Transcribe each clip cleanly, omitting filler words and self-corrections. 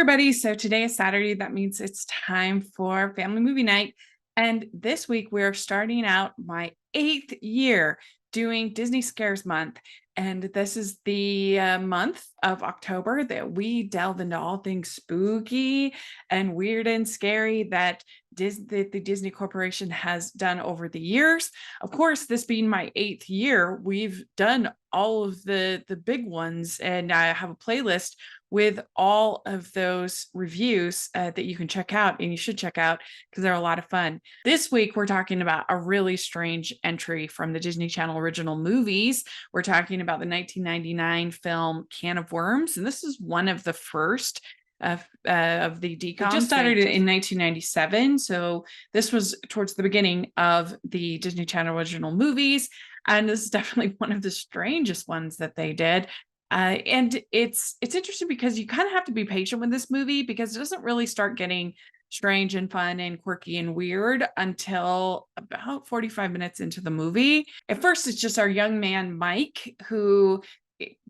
everybody. So today is Saturday. That means it's time for family movie night. And this week we're starting out my 8th year doing Disney Scares Month. And this is the month of October that we delve into all things spooky and weird and scary that the Disney Corporation has done over the years. Of course, this being my 8th year, we've done all of the big ones, and I have a playlist with all of those reviews that you can check out, and you should check out because they're a lot of fun. This week, we're talking about a really strange entry from the Disney Channel original movies. We're talking about the 1999 film Can of Worms, and this is one of the first of the DCOM. It just started in 1997, so this was towards the beginning of the Disney Channel original movies, and this is definitely one of the strangest ones that they did. And it's interesting because you kind of have to be patient with this movie because it doesn't really start getting strange and fun and quirky and weird until about 45 minutes into the movie. At first, it's just our young man, Mike, who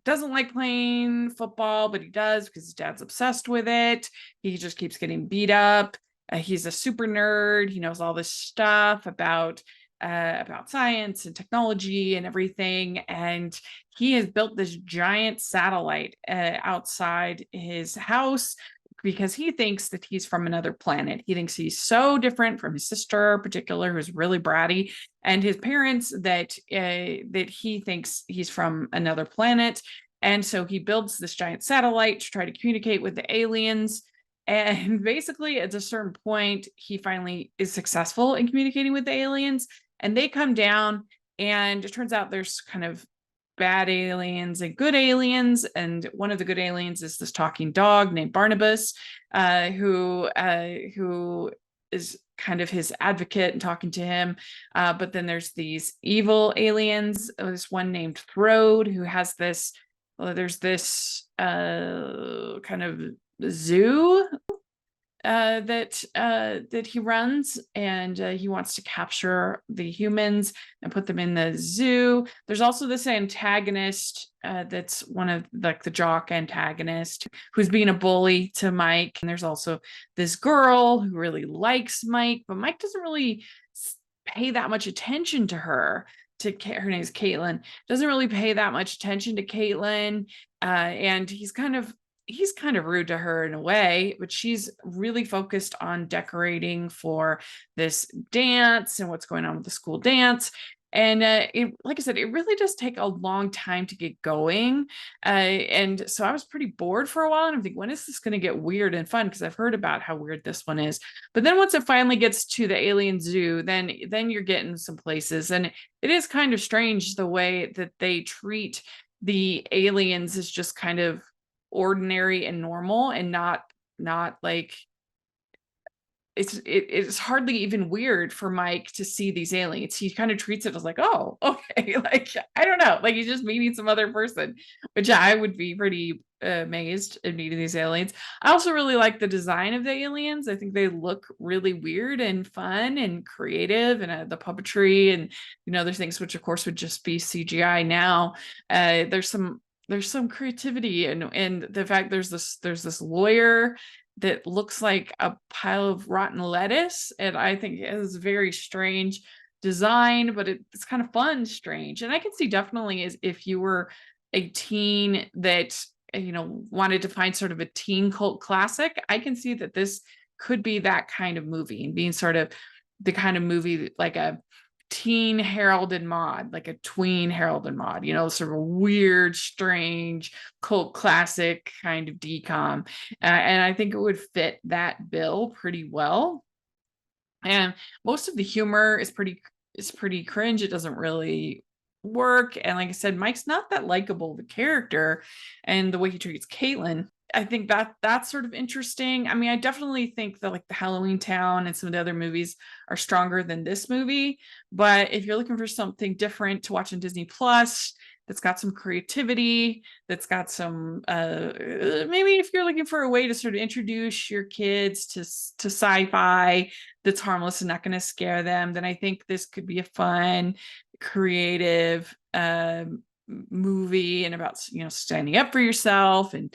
doesn't like playing football, but he does because his dad's obsessed with it. He just keeps getting beat up. He's a super nerd. He knows all this stuff about science and technology and everything. And he has built this giant satellite outside his house because he thinks that he's from another planet. He thinks he's so different from his sister in particular, who's really bratty, and his parents that he thinks he's from another planet. And so he builds this giant satellite to try to communicate with the aliens. And basically, at a certain point, he finally is successful in communicating with the aliens, and they come down, and it turns out there's kind of bad aliens and good aliens. And one of the good aliens is this talking dog named Barnabas, who is kind of his advocate and talking to him. But then there's these evil aliens. There's one named Throde who has this. There's this kind of zoo that he runs, and he wants to capture the humans and put them in the zoo. There's also this antagonist that's one of like the jock antagonist who's being a bully to Mike. And there's also this girl who really likes Mike, but Mike doesn't really pay that much attention to her. Her name is Caitlin. Doesn't really pay that much attention to Caitlin, and he's kind of rude to her in a way, but she's really focused on decorating for this dance and what's going on with the school dance. And like I said, it really does take a long time to get going. And so I was pretty bored for a while. And I'm thinking, when is this going to get weird and fun? Because I've heard about how weird this one is. But then once it finally gets to the alien zoo, then you're getting some places. And it is kind of strange the way that they treat the aliens as just kind of ordinary and normal, and not like it's hardly even weird for Mike to see these aliens. He kind of treats it as like, oh, okay, like I don't know, like he's just meeting some other person, which I would be pretty amazed at meeting these aliens. I also really like the design of the aliens. I think they look really weird and fun and creative, and the puppetry and other things, which of course would just be CGI now. There's some creativity, and the fact there's this lawyer that looks like a pile of rotten lettuce, and I think it is very strange design, but it's kind of fun strange. And I can see definitely as if you were a teen that wanted to find sort of a teen cult classic, I can see that this could be that kind of movie, and being sort of the kind of movie like a teen Harold and Maude, like a tween Harold and Maude, sort of a weird, strange, cult classic kind of DCOM. And I think it would fit that bill pretty well. And most of the humor is pretty cringe. It doesn't really work. And like I said, Mike's not that likable, the character, and the way he treats Caitlin. I think that's sort of interesting. I mean, I definitely think that like the Halloween Town and some of the other movies are stronger than this movie. But if you're looking for something different to watch on Disney Plus, that's got some creativity, that's got some maybe if you're looking for a way to sort of introduce your kids to sci-fi that's harmless and not going to scare them, then I think this could be a fun, creative movie, and about standing up for yourself and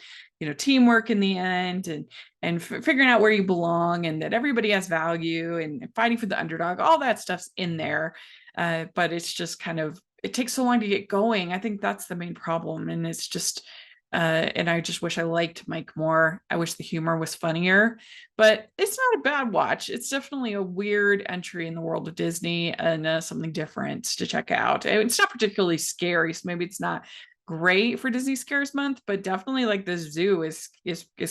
teamwork in the end, and figuring out where you belong, and that everybody has value, and fighting for the underdog. All that stuff's in there. But it's just kind of, it takes so long to get going. I think that's the main problem. And it's just, and I just wish I liked Mike more. I wish the humor was funnier, but it's not a bad watch. It's definitely a weird entry in the world of Disney, and something different to check out. It's not particularly scary, so maybe it's not great for Disney Scares Month, but definitely like the zoo is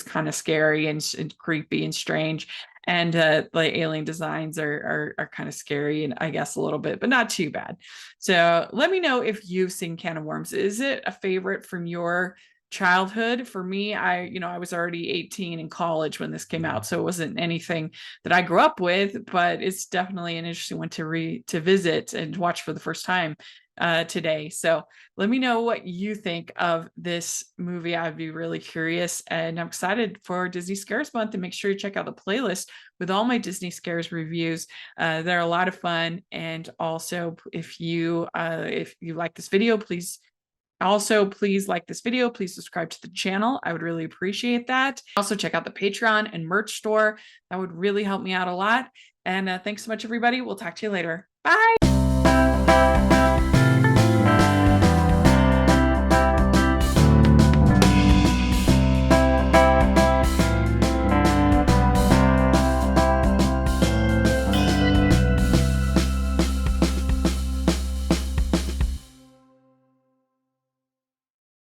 kind of scary and creepy and strange. And the alien designs are kind of scary, and I guess a little bit, but not too bad. So let me know if you've seen Can of Worms. Is it a favorite from your childhood? For me, I was already 18 in college when this came out, so it wasn't anything that I grew up with, but it's definitely an interesting one to visit and watch for the first time today. So let me know what you think of this movie. I'd be really curious, and I'm excited for Disney Scares Month. And make sure you check out the playlist with all my Disney Scares reviews. They're a lot of fun. And also, if you like this video, please like this video. Please subscribe to the channel. I would really appreciate that. Also, check out the Patreon and merch store. That would really help me out a lot. And thanks so much, everybody. We'll talk to you later. Bye.